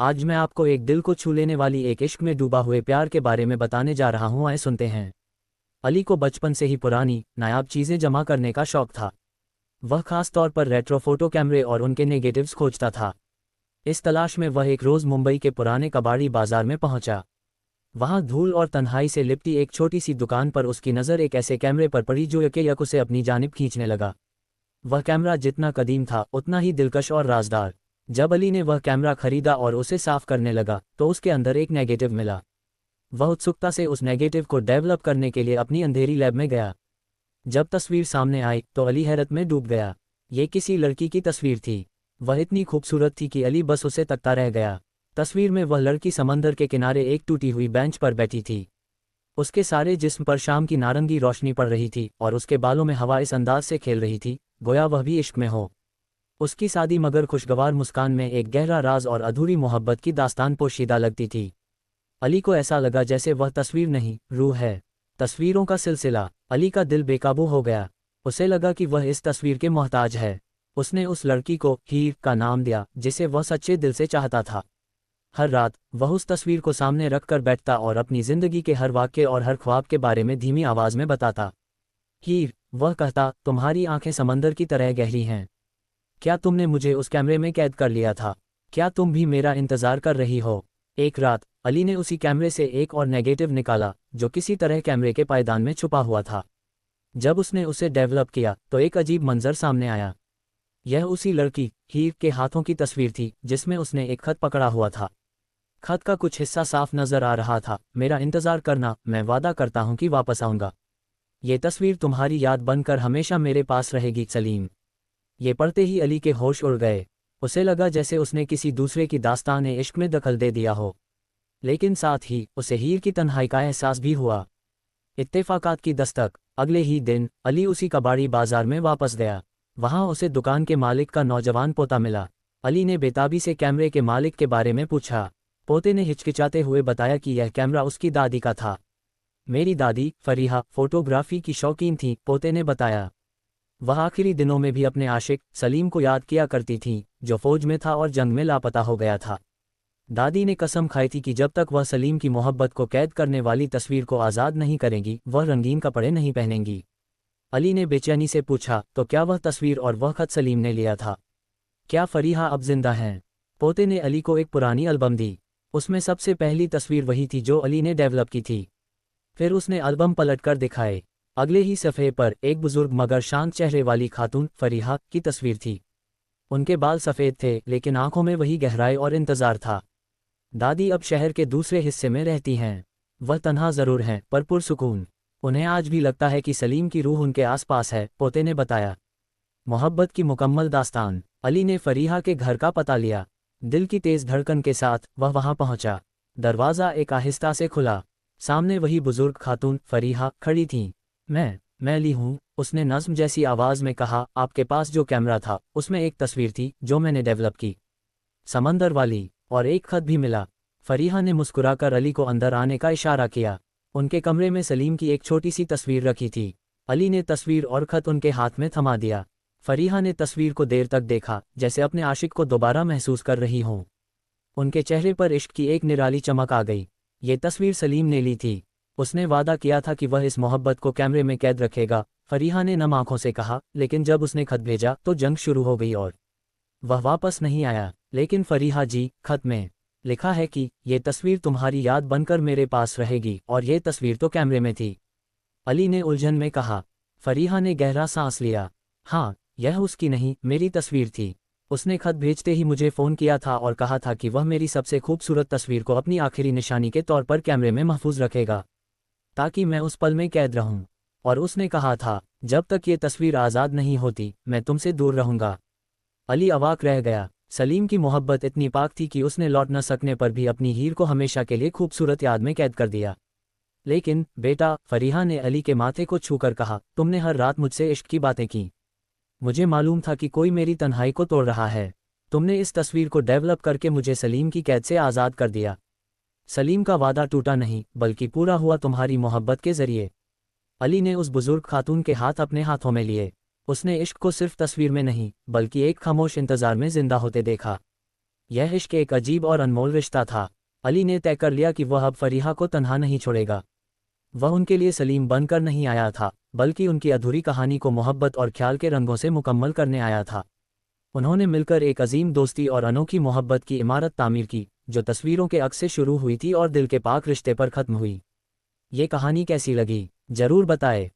आज मैं आपको एक दिल को छू लेने वाली एक इश्क में डूबा हुए प्यार के बारे में बताने जा रहा हूँ। आए सुनते हैं। अली को बचपन से ही पुरानी नायाब चीज़ें जमा करने का शौक था। वह खास तौर पर रेट्रो फोटो कैमरे और उनके नेगेटिव्स खोजता था। इस तलाश में वह एक रोज़ मुंबई के पुराने कबाड़ी बाजार में पहुंचा। वहां धूल और तन्हाई से लिपटी एक छोटी सी दुकान पर उसकी नज़र एक ऐसे कैमरे पर पड़ी जो यक उसे अपनी जानिब खींचने लगा। वह कैमरा जितना कदीम था उतना ही दिलकश और राजदार। जब अली ने वह कैमरा खरीदा और उसे साफ करने लगा तो उसके अंदर एक नेगेटिव मिला। वह उत्सुकता से उस नेगेटिव को डेवलप करने के लिए अपनी अंधेरी लैब में गया। जब तस्वीर सामने आई तो अली हैरत में डूब गया। ये किसी लड़की की तस्वीर थी। वह इतनी खूबसूरत थी कि अली बस उसे तकता रह गया। तस्वीर में वह लड़की समंदर के किनारे एक टूटी हुई बेंच पर बैठी थी। उसके सारे जिस्म पर शाम की नारंगी रोशनी पड़ रही थी और उसके बालों में हवा इस अंदाज से खेल रही थी गोया वह भी इश्क में हो। उसकी सादी मगर खुशगवार मुस्कान में एक गहरा राज और अधूरी मोहब्बत की दास्तान पोशीदा लगती थी। अली को ऐसा लगा जैसे वह तस्वीर नहीं, रूह है। तस्वीरों का सिलसिला। अली का दिल बेकाबू हो गया। उसे लगा कि वह इस तस्वीर के मोहताज है। उसने उस लड़की को हीर का नाम दिया जिसे वह सच्चे दिल से चाहता था। हर रात वह उस तस्वीर को सामने रखकर बैठता और अपनी जिंदगी के हर वाक्य और हर ख्वाब के बारे में धीमी आवाज में बताता। हीर, वह कहता, तुम्हारी आंखें समंदर की तरह गहरी हैं। क्या तुमने मुझे उस कैमरे में कैद कर लिया था? क्या तुम भी मेरा इंतजार कर रही हो? एक रात अली ने उसी कैमरे से एक और नेगेटिव निकाला जो किसी तरह कैमरे के पायदान में छुपा हुआ था। जब उसने उसे डेवलप किया तो एक अजीब मंजर सामने आया। यह उसी लड़की हीर के हाथों की तस्वीर थी जिसमें उसने एक खत पकड़ा हुआ था। खत का कुछ हिस्सा साफ नजर आ रहा था। मेरा इंतजार करना, मैं वादा करता हूं कि वापस आऊंगा। ये तस्वीर तुम्हारी याद बनकर हमेशा मेरे पास रहेगी सलीम। ये पढ़ते ही अली के होश उड़ गए। उसे लगा जैसे उसने किसी दूसरे की दास्तान इश्क में दखल दे दिया हो। लेकिन साथ ही उसे हीर की तन्हाई का एहसास भी हुआ। इत्तेफाकात की दस्तक। अगले ही दिन अली उसी कबाड़ी बाजार में वापस गया। वहां उसे दुकान के मालिक का नौजवान पोता मिला। अली ने बेताबी से कैमरे के मालिक के बारे में पूछा। पोते ने हिचकिचाते हुए बताया कि यह कैमरा उसकी दादी का था। मेरी दादी फरीहा फोटोग्राफी की शौकीन थी, पोते ने बताया। वह आखिरी दिनों में भी अपने आशिक सलीम को याद किया करती थी जो फौज में था और जंग में लापता हो गया था। दादी ने कसम खाई थी कि जब तक वह सलीम की मोहब्बत को कैद करने वाली तस्वीर को आज़ाद नहीं करेंगी वह रंगीन कपड़े नहीं पहनेंगी। अली ने बेचैनी से पूछा, तो क्या वह तस्वीर और वह खत सलीम ने लिया था? क्या फरीहा अब जिंदा हैं? पोते ने अली को एक पुरानी एल्बम दी। उसमें सबसे पहली तस्वीर वही थी जो अली ने डेवलप की थी। फिर उसने एल्बम पलट कर दिखाए। अगले ही सफ़े पर एक बुजुर्ग मगर शांत चेहरे वाली खातून फरीहा की तस्वीर थी। उनके बाल सफ़ेद थे लेकिन आंखों में वही गहराई और इंतज़ार था। दादी अब शहर के दूसरे हिस्से में रहती हैं। वह तन्हा ज़रूर हैं पर पुरसुकून। उन्हें आज भी लगता है कि सलीम की रूह उनके आसपास है, पोते ने बताया। मोहब्बत की मुकम्मल दास्तान। अली ने फरीहा के घर का पता लिया। दिल की तेज़ धड़कन के साथ वह वहां पहुंचा। दरवाज़ा एक आहिस्ता से खुला। सामने वही बुजुर्ग खातून फरीहा खड़ी थीं। मैं अली हूँ, उसने नज़्म जैसी आवाज़ में कहा। आपके पास जो कैमरा था उसमें एक तस्वीर थी जो मैंने डेवलप की, समंदर वाली, और एक खत भी मिला। फरीहा ने मुस्कुराकर अली को अंदर आने का इशारा किया। उनके कमरे में सलीम की एक छोटी सी तस्वीर रखी थी। अली ने तस्वीर और खत उनके हाथ में थमा दिया। फरीहा ने तस्वीर को देर तक देखा जैसे अपने आशिक को दोबारा महसूस कर रही हों। उनके चेहरे पर इश्क की एक निराली चमक आ गई। ये तस्वीर सलीम ने ली थी। उसने वादा किया था कि वह इस मोहब्बत को कैमरे में कैद रखेगा, फरीहा ने नम आंखों से कहा। लेकिन जब उसने खत भेजा तो जंग शुरू हो गई और वह वापस नहीं आया। लेकिन फरीहा जी, खत में लिखा है कि ये तस्वीर तुम्हारी याद बनकर मेरे पास रहेगी और ये तस्वीर तो कैमरे में थी। अली ने उलझन में कहा। फरीहा ने गहरा सांस लिया। हाँ, यह उसकी नहीं, मेरी तस्वीर थी। उसने खत भेजते ही मुझे फ़ोन किया था और कहा था कि वह मेरी सबसे खूबसूरत तस्वीर को अपनी आखिरी निशानी के तौर पर कैमरे में महफूज रखेगा ताकि मैं उस पल में कैद रहूं। और उसने कहा था, जब तक ये तस्वीर आज़ाद नहीं होती मैं तुमसे दूर रहूंगा। अली अवाक रह गया। सलीम की मोहब्बत इतनी पाक थी कि उसने लौट न सकने पर भी अपनी हीर को हमेशा के लिए खूबसूरत याद में कैद कर दिया। लेकिन बेटा, फरीहा ने अली के माथे को छूकर कहा, तुमने हर रात मुझसे इश्क की बातें की। मुझे मालूम था कि कोई मेरी तन्हाई को तोड़ रहा है। तुमने इस तस्वीर को डेवलप करके मुझे सलीम की कैद से आज़ाद कर दिया। सलीम का वादा टूटा नहीं बल्कि पूरा हुआ तुम्हारी मोहब्बत के जरिए। अली ने उस बुजुर्ग खातून के हाथ अपने हाथों में लिए। उसने इश्क को सिर्फ तस्वीर में नहीं बल्कि एक खामोश इंतजार में जिंदा होते देखा। यह इश्क एक अजीब और अनमोल रिश्ता था। अली ने तय कर लिया कि वह अब फरीहा को तन्हा नहीं छोड़ेगा। वह उनके लिए सलीम बनकर नहीं आया था, बल्कि उनकी अधूरी कहानी को मोहब्बत और ख्याल के रंगों से मुकम्मल करने आया था। उन्होंने मिलकर एक अजीम दोस्ती और अनोखी मोहब्बत की इमारत तामीर की, जो तस्वीरों के अक्स से शुरू हुई थी और दिल के पाक रिश्ते पर ख़त्म हुई। ये कहानी कैसी लगी, ज़रूर बताएं।